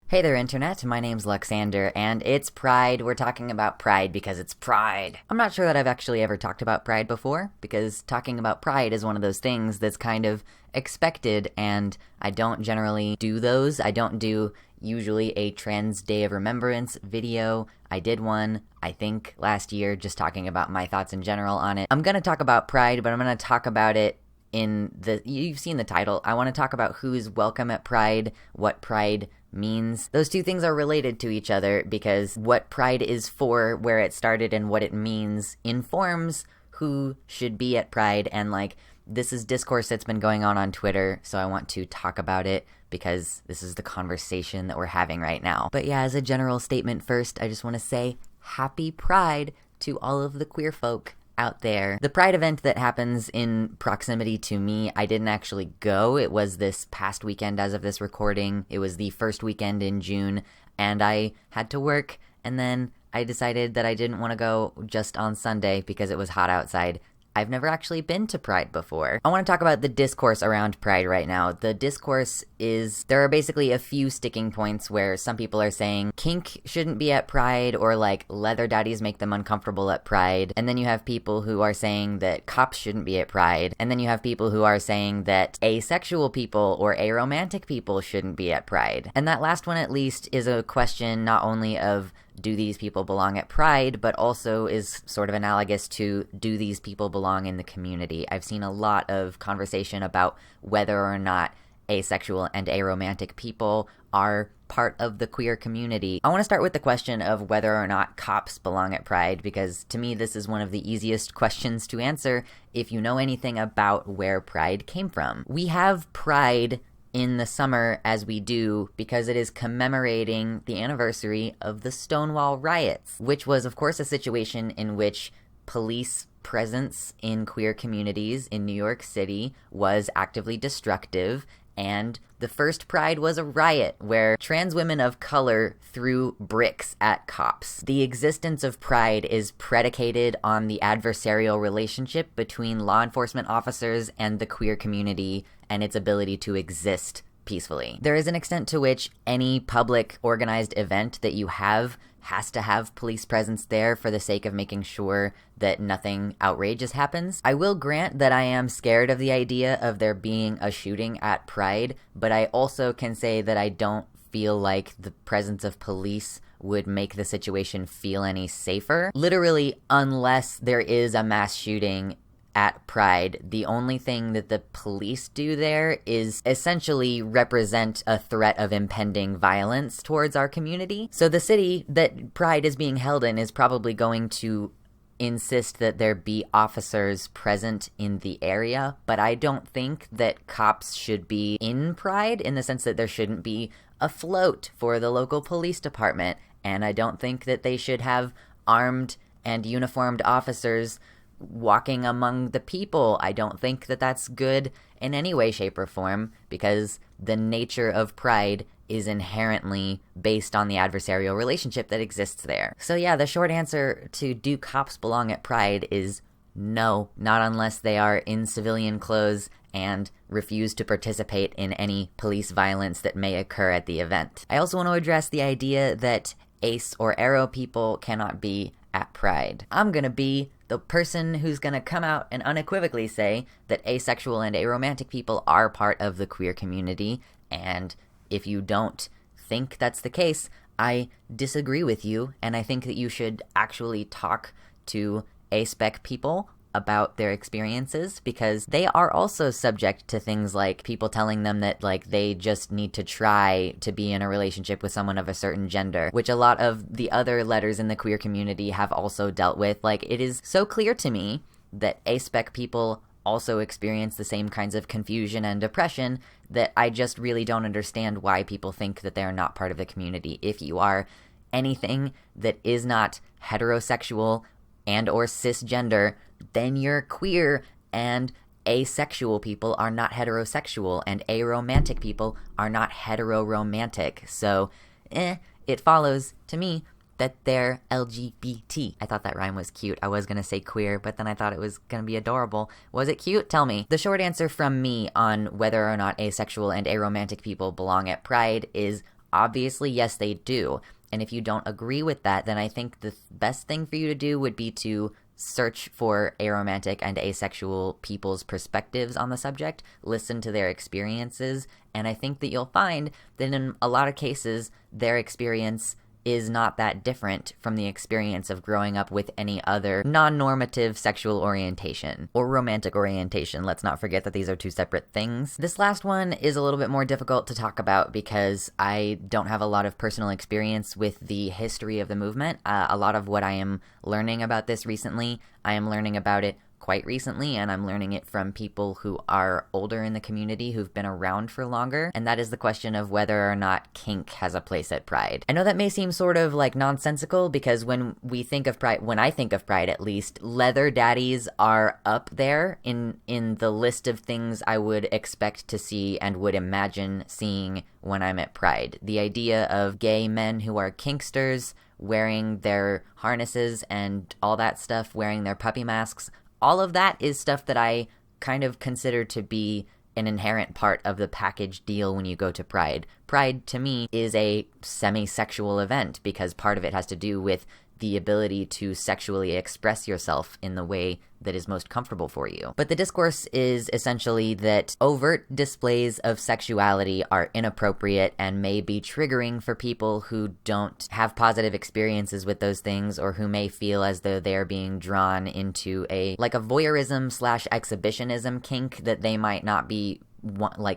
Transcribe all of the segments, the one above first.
Hey there, Internet. My name's Luxander, and it's Pride. We're talking about Pride because it's Pride. I'm not sure that I've actually ever talked about Pride before, because talking about Pride is one of those things that's kind of expected, and I don't generally do those. I don't do usually a Trans Day of Remembrance video. I did one, I think, last year, just talking about my thoughts in general on it. I'm gonna talk about Pride, but I'm gonna talk about it you've seen the title. I want to talk about who's welcome at Pride, what Pride means. Those two things are related to each other because what Pride is for, where it started, and what it means informs who should be at Pride. And this is discourse that's been going on Twitter, so I want to talk about it because this is the conversation that we're having right now. But yeah, as a general statement first, I just want to say happy Pride to all of the queer folk out there. The Pride event that happens in proximity to me, I didn't actually go. It was this past weekend as of this recording. It was the first weekend in June, and I had to work, and then I decided that I didn't want to go just on Sunday because it was hot outside. I've never actually been to Pride before. I want to talk about the discourse around Pride right now. The discourse is, there are basically a few sticking points where some people are saying kink shouldn't be at Pride, or leather daddies make them uncomfortable at Pride. And then you have people who are saying that cops shouldn't be at Pride. And then you have people who are saying that asexual people or aromantic people shouldn't be at Pride. And that last one, at least, is a question not only of do these people belong at Pride, but also is sort of analogous to do these people belong in the community. I've seen a lot of conversation about whether or not asexual and aromantic people are part of the queer community. I want to start with the question of whether or not cops belong at Pride, because to me this is one of the easiest questions to answer if you know anything about where Pride came from. We have Pride in the summer as we do because it is commemorating the anniversary of the Stonewall riots, which was of course a situation in which police presence in queer communities in New York City was actively destructive, and the first Pride was a riot where trans women of color threw bricks at cops. The existence of Pride is predicated on the adversarial relationship between law enforcement officers and the queer community and its ability to exist peacefully. There is an extent to which any public organized event that you have has to have police presence there for the sake of making sure that nothing outrageous happens. I will grant that I am scared of the idea of there being a shooting at Pride, but I also can say that I don't feel like the presence of police would make the situation feel any safer. Literally, unless there is a mass shooting at Pride, the only thing that the police do there is essentially represent a threat of impending violence towards our community. So the city that Pride is being held in is probably going to insist that there be officers present in the area, but I don't think that cops should be in Pride in the sense that there shouldn't be a float for the local police department, and I don't think that they should have armed and uniformed officers walking among the people. I don't think that that's good in any way, shape, or form, because the nature of Pride is inherently based on the adversarial relationship that exists there. So yeah, the short answer to do cops belong at Pride is no, not unless they are in civilian clothes and refuse to participate in any police violence that may occur at the event. I also want to address the idea that ace or arrow people cannot be at Pride. I'm gonna be the person who's gonna come out and unequivocally say that asexual and aromantic people are part of the queer community, and if you don't think that's the case, I disagree with you, and I think that you should actually talk to A-spec people about their experiences, because they are also subject to things like people telling them that they just need to try to be in a relationship with someone of a certain gender, which a lot of the other letters in the queer community have also dealt with. It is so clear to me that A-spec people also experience the same kinds of confusion and depression that I just really don't understand why people think that they're not part of the community. If you are anything that is not heterosexual and or cisgender, then you're queer, and asexual people are not heterosexual, and aromantic people are not heteroromantic. So, it follows, to me, that they're LGBT. I thought that rhyme was cute. I was gonna say queer, but then I thought it was gonna be adorable. Was it cute? Tell me. The short answer from me on whether or not asexual and aromantic people belong at Pride is Obviously, yes, they do. And if you don't agree with that, then I think the best thing for you to do would be to search for aromantic and asexual people's perspectives on the subject, listen to their experiences, and I think that you'll find that in a lot of cases, their experience is not that different from the experience of growing up with any other non-normative sexual orientation or romantic orientation. Let's not forget that these are two separate things. This last one is a little bit more difficult to talk about because I don't have a lot of personal experience with the history of the movement. A lot of what I am learning about this recently, I am learning about it quite recently, and I'm learning it from people who are older in the community who've been around for longer, and that is the question of whether or not kink has a place at Pride. I know that may seem sort of like nonsensical because when we think of Pride, when I think of Pride at least, leather daddies are up there in the list of things I would expect to see and would imagine seeing when I'm at Pride. The idea of gay men who are kinksters, wearing their harnesses and all that stuff, wearing their puppy masks, all of that is stuff that I kind of consider to be an inherent part of the package deal when you go to Pride. Pride, to me, is a semi-sexual event because part of it has to do with the ability to sexually express yourself in the way that is most comfortable for you. But the discourse is essentially that overt displays of sexuality are inappropriate and may be triggering for people who don't have positive experiences with those things or who may feel as though they are being drawn into a voyeurism / exhibitionism kink that they might not be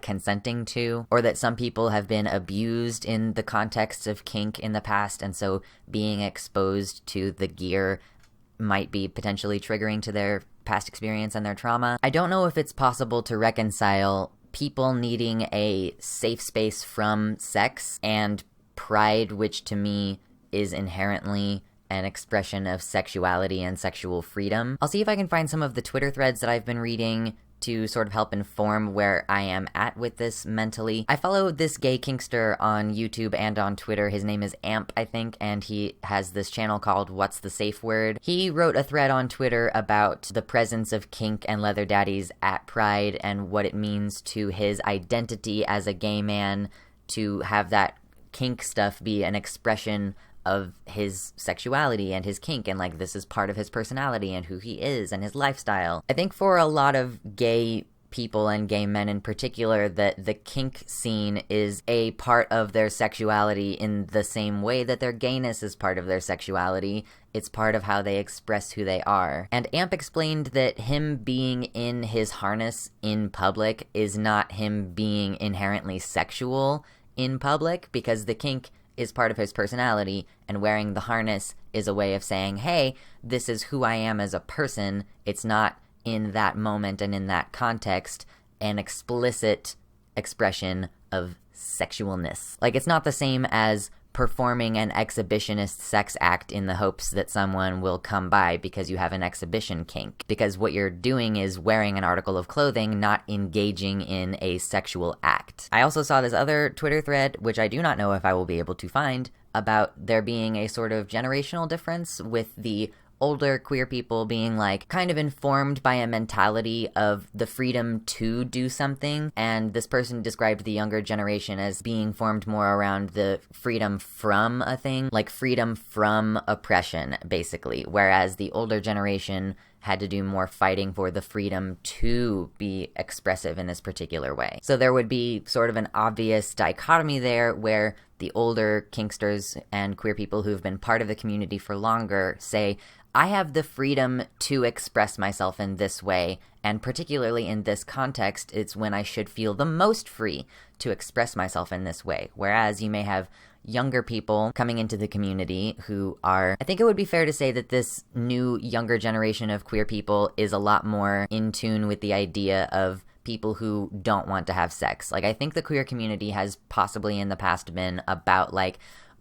consenting to, or that some people have been abused in the context of kink in the past, and so being exposed to the gear might be potentially triggering to their past experience and their trauma. I don't know if it's possible to reconcile people needing a safe space from sex and Pride, which to me is inherently an expression of sexuality and sexual freedom. I'll see if I can find some of the Twitter threads that I've been reading to sort of help inform where I am at with this mentally. I follow this gay kinkster on YouTube and on Twitter. His name is Amp, I think, and he has this channel called What's the Safe Word. He wrote a thread on Twitter about the presence of kink and leather daddies at Pride and what it means to his identity as a gay man to have that kink stuff be an expression of his sexuality and his kink, and this is part of his personality and who he is and his lifestyle. I think for a lot of gay people and gay men in particular that the kink scene is a part of their sexuality in the same way that their gayness is part of their sexuality. It's part of how they express who they are. And Amp explained that him being in his harness in public is not him being inherently sexual in public, because the kink is part of his personality, and wearing the harness is a way of saying, hey, this is who I am as a person. It's not, in that moment and in that context, an explicit expression of sexualness. It's not the same as performing an exhibitionist sex act in the hopes that someone will come by because you have an exhibition kink. Because what you're doing is wearing an article of clothing, not engaging in a sexual act. I also saw this other Twitter thread, which I do not know if I will be able to find, about there being a sort of generational difference with the older queer people being kind of informed by a mentality of the freedom to do something, and this person described the younger generation as being formed more around the freedom from a thing, freedom from oppression, basically, whereas the older generation had to do more fighting for the freedom to be expressive in this particular way. So there would be sort of an obvious dichotomy there where the older kinksters and queer people who've been part of the community for longer say, I have the freedom to express myself in this way, and particularly in this context, it's when I should feel the most free to express myself in this way. Whereas you may have younger people coming into the community who are, I think it would be fair to say that this new younger generation of queer people is a lot more in tune with the idea of people who don't want to have sex. I think the queer community has possibly in the past been about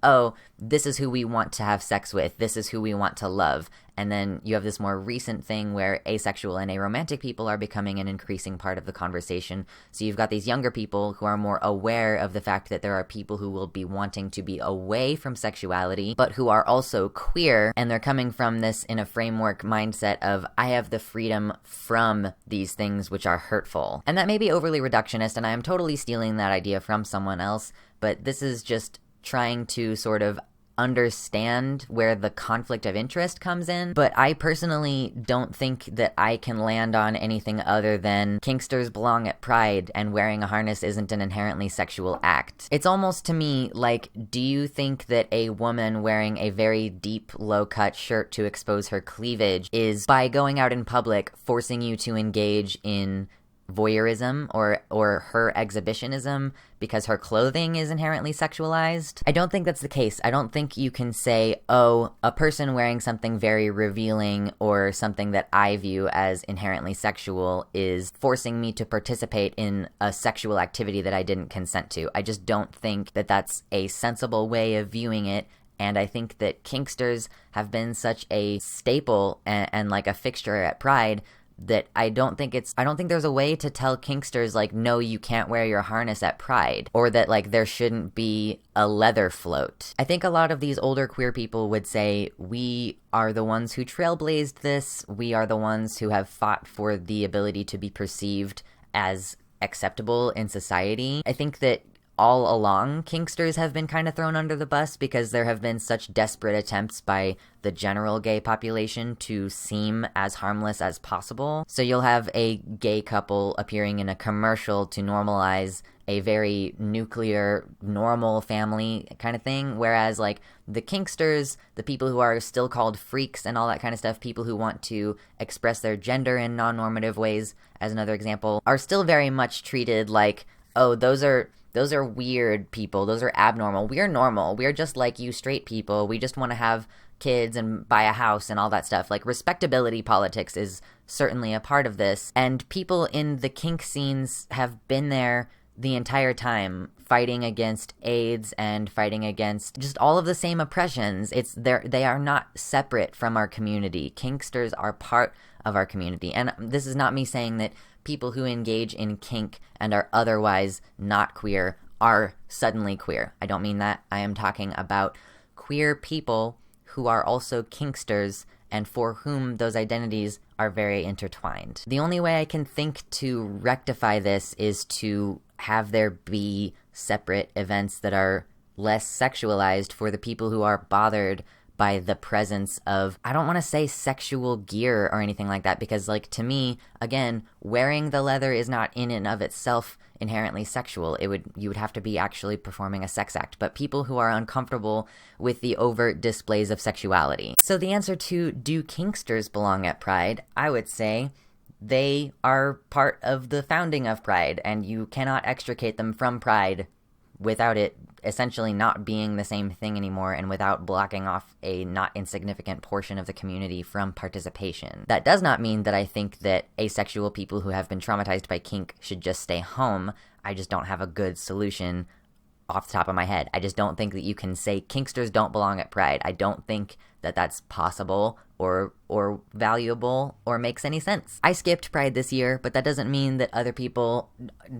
oh, this is who we want to have sex with, this is who we want to love. And then you have this more recent thing where asexual and aromantic people are becoming an increasing part of the conversation. So you've got these younger people who are more aware of the fact that there are people who will be wanting to be away from sexuality, but who are also queer, and they're coming from this in a framework mindset of, I have the freedom from these things which are hurtful. And that may be overly reductionist, and I am totally stealing that idea from someone else, but this is just trying to sort of understand where the conflict of interest comes in, but I personally don't think that I can land on anything other than Kinksters belong at Pride and wearing a harness isn't an inherently sexual act. It's almost to me like, do you think that a woman wearing a very deep, low-cut shirt to expose her cleavage is, by going out in public, forcing you to engage in voyeurism or her exhibitionism because her clothing is inherently sexualized? I don't think that's the case. I don't think you can say, oh, a person wearing something very revealing or something that I view as inherently sexual is forcing me to participate in a sexual activity that I didn't consent to. I just don't think that that's a sensible way of viewing it. And I think that Kinksters have been such a staple and like a fixture at Pride that I don't think there's a way to tell Kinksters, like, no, you can't wear your harness at Pride, or that, like, there shouldn't be a leather float. I think a lot of these older queer people would say, we are the ones who trailblazed this, we are the ones who have fought for the ability to be perceived as acceptable in society. I think that all along, Kinksters have been kind of thrown under the bus because there have been such desperate attempts by the general gay population to seem as harmless as possible. So you'll have a gay couple appearing in a commercial to normalize a very nuclear, normal family kind of thing, whereas, like, the Kinksters, the people who are still called freaks and all that kind of stuff, people who want to express their gender in non-normative ways, as another example, are still very much treated like, oh, those are weird people. Those are abnormal. We're normal. We're just like you straight people. We just want to have kids and buy a house and all that stuff. Like, respectability politics is certainly a part of this. And people in the kink scenes have been there the entire time, fighting against AIDS and fighting against just all of the same oppressions. They are not separate from our community. Kinksters are part of our community. And this is not me saying that people who engage in kink and are otherwise not queer are suddenly queer. I don't mean that. I am talking about queer people who are also Kinksters and for whom those identities are very intertwined. The only way I can think to rectify this is to have there be separate events that are less sexualized for the people who are bothered by the presence of, I don't want to say sexual gear or anything like that, because, like, to me, again, wearing the leather is not in and of itself inherently sexual. You would have to be actually performing a sex act, but people who are uncomfortable with the overt displays of sexuality. So the answer to, do Kinksters belong at Pride? I would say they are part of the founding of Pride, and you cannot extricate them from Pride without it essentially not being the same thing anymore and without blocking off a not insignificant portion of the community from participation. That does not mean that I think that asexual people who have been traumatized by kink should just stay home. I just don't have a good solution off the top of my head. I just don't think that you can say Kinksters don't belong at Pride. I don't think that that's possible or valuable or makes any sense. I skipped Pride this year, but that doesn't mean that other people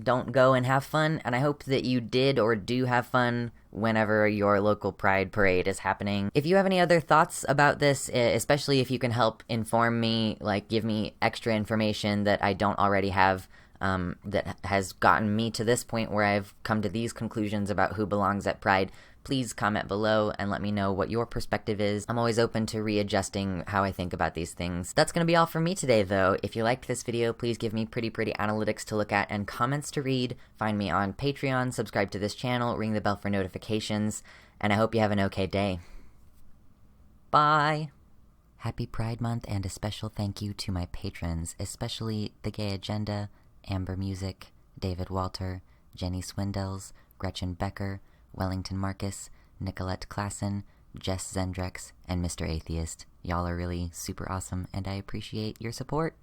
don't go and have fun, and I hope that you did or do have fun whenever your local Pride parade is happening. If you have any other thoughts about this, especially if you can help inform me, like give me extra information that I don't already have, that has gotten me to this point where I've come to these conclusions about who belongs at Pride, please comment below and let me know what your perspective is. I'm always open to readjusting how I think about these things. That's gonna be all for me today, though. If you liked this video, please give me pretty analytics to look at and comments to read. Find me on Patreon, subscribe to this channel, ring the bell for notifications, and I hope you have an okay day. Bye! Happy Pride Month, and a special thank you to my patrons, especially The Gay Agenda, Amber Music, David Walter, Jenny Swindells, Gretchen Becker, Wellington Marcus, Nicolette Klassen, Jess Zendrex, and Mr. Atheist. Y'all are really super awesome, and I appreciate your support.